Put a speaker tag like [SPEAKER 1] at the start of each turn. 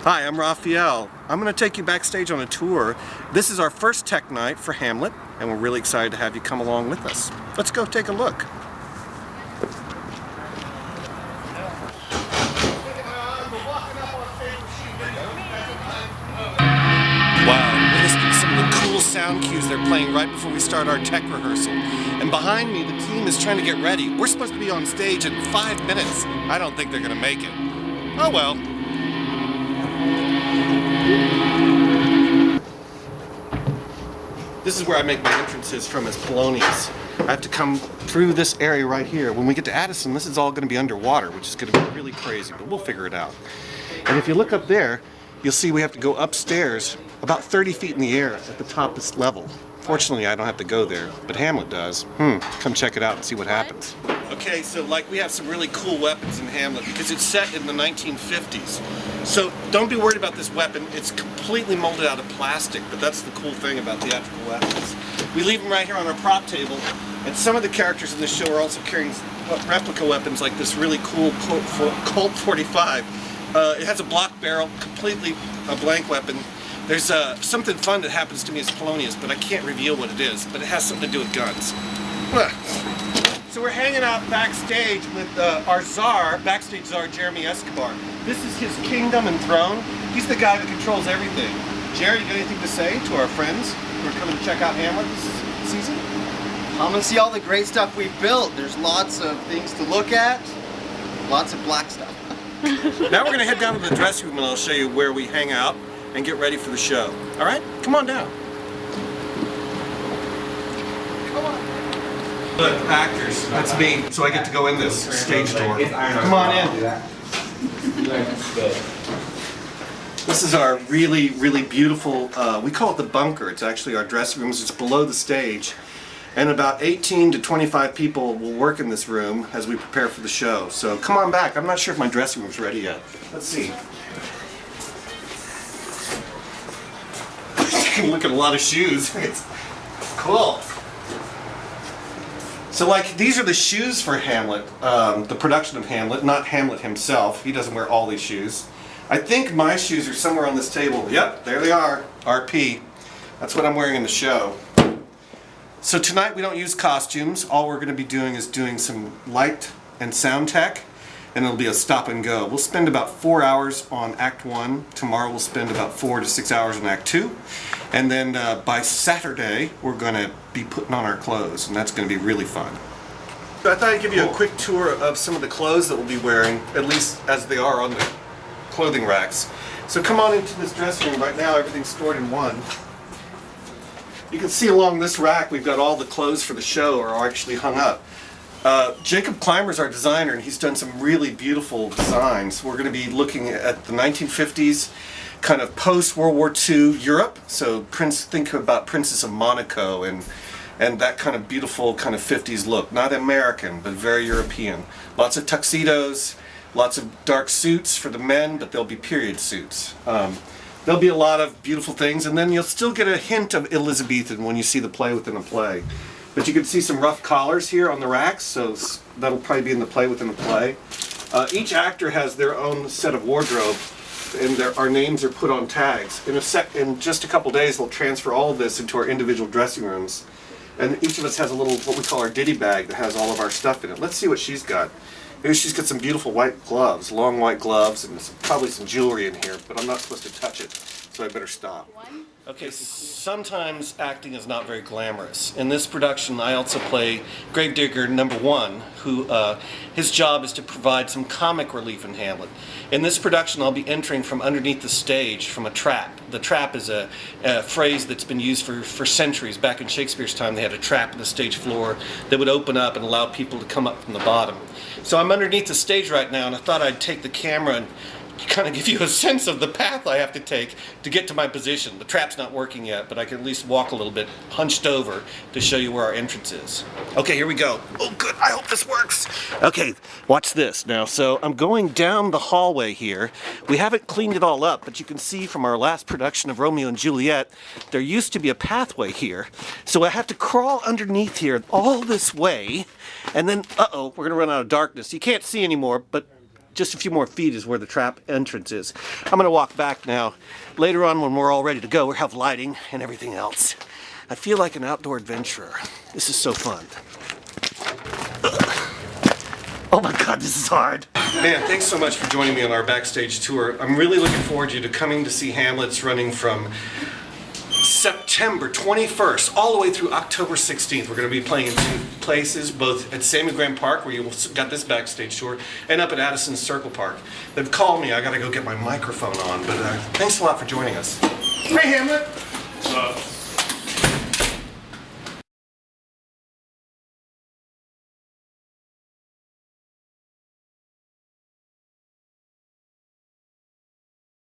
[SPEAKER 1] Hi, I'm Raphael. I'm going to take you backstage on a tour. This is our first tech night for Hamlet, and we're really excited to have you come along with us. Let's go take a look. Wow, listen to some of the cool sound cues they're playing right before we start our tech rehearsal. And behind me, the team is trying to get ready. We're supposed to be on stage in 5 minutes. I don't think they're going to make it. Oh well. This is where I make my entrances from as Polonius. I have to come through this area right here. When we get to Addison, this is all going to be underwater, which is going to be really crazy, but we'll figure it out. And if you look up there, you'll see we have to go upstairs about 30 feet in the air at the top of this level. Fortunately, I don't have to go there, but Hamlet does. Come check it out and see what happens. Okay, so we have some really cool weapons in Hamlet because it's set in the 1950s. So don't be worried about this weapon. It's completely molded out of plastic, but that's the cool thing about theatrical weapons. We leave them right here on our prop table, and some of the characters in this show are also carrying replica weapons like this really cool Colt 45. It has a block barrel, completely a blank weapon. There's something fun that happens to me as Polonius, but I can't reveal what it is, but it has something to do with guns. So we're hanging out backstage with our czar, backstage czar Jeremy Escobar. This is his kingdom and throne. He's the guy that controls everything. Jerry, you got anything to say to our friends who are coming to check out Hamlet this season?
[SPEAKER 2] Come and see all the great stuff we've built. There's lots of things to look at, lots of black stuff.
[SPEAKER 1] Now we're going to head down to the dressing room and I'll show you where we hang out and get ready for the show. All right? Come on down. Come on. Look, actors, that's me. So I get to go in this stage door. Come on in. This is our really, really beautiful, we call it the bunker. It's actually our dressing rooms. It's below the stage. And about 18 to 25 people will work in this room as we prepare for the show. So come on back. I'm not sure if my dressing room's ready yet. Let's see. You can look at a lot of shoes. It's cool. So these are the shoes for Hamlet, the production of Hamlet, not Hamlet himself. He doesn't wear all these shoes. I think my shoes are somewhere on this table. Yep, there they are, RP. That's what I'm wearing in the show. So tonight we don't use costumes. All we're going to be doing is doing some light and sound tech, and it'll be a stop and go. We'll spend about 4 hours on Act 1. Tomorrow we'll spend about 4 to 6 hours on Act 2. And then by Saturday we're going to be putting on our clothes, and that's going to be really fun. So I thought I'd give you a quick tour of some of the clothes that we'll be wearing, at least as they are on the clothing racks. So come on into this dressing room. Right now everything's stored in one. You can see along this rack we've got all the clothes for the show are actually hung up. Jacob Clymer's our designer, and he's done some really beautiful designs. We're going to be looking at the 1950s, kind of post-World War II Europe. So think about Princess of Monaco and that kind of beautiful kind of 50s look. Not American, but very European. Lots of tuxedos, lots of dark suits for the men, but they'll be period suits. There'll be a lot of beautiful things, and then you'll still get a hint of Elizabethan when you see the play within a play. But you can see some rough collars here on the racks, so that'll probably be in the play within a play. Each actor has their own set of wardrobe, and our names are put on tags. In just a couple days, they'll transfer all of this into our individual dressing rooms. And each of us has a little, what we call our ditty bag that has all of our stuff in it. Let's see what she's got. Maybe she's got some beautiful white gloves, long white gloves, and probably some jewelry in here, but I'm not supposed to touch it, so I better stop. Okay, sometimes acting is not very glamorous. In this production, I also play Gravedigger #1, who his job is to provide some comic relief in Hamlet. In this production, I'll be entering from underneath the stage from a trap. The trap is a phrase that's been used for centuries. Back in Shakespeare's time, they had a trap in the stage floor that would open up and allow people to come up from the bottom. So I'm underneath the stage right now, and I thought I'd take the camera and kind of give you a sense of the path I have to take to get to my position. The trap's not working yet, but I can at least walk a little bit hunched over to show you where our entrance is. Okay, here we go. Oh good, I hope this works. Okay, watch this now. So I'm going down the hallway here. We haven't cleaned it all up, but you can see from our last production of Romeo and Juliet, there used to be a pathway here. So I have to crawl underneath here all this way, and then, we're gonna run out of darkness. You can't see anymore, but just a few more feet is where the trap entrance is. I'm gonna walk back now. Later on when we're all ready to go, we'll have lighting and everything else. I feel like an outdoor adventurer. This is so fun. Oh my God, this is hard. Man, thanks so much for joining me on our backstage tour. I'm really looking forward to coming to see Hamlet's running from September 21st all the way through October 16th. We're going to be playing in 2 places, both at Samuel Graham Park, where you got this backstage tour, and up at Addison Circle Park. They've called me. I got to go get my microphone on, but thanks a lot for joining us. Hey, Hamlet.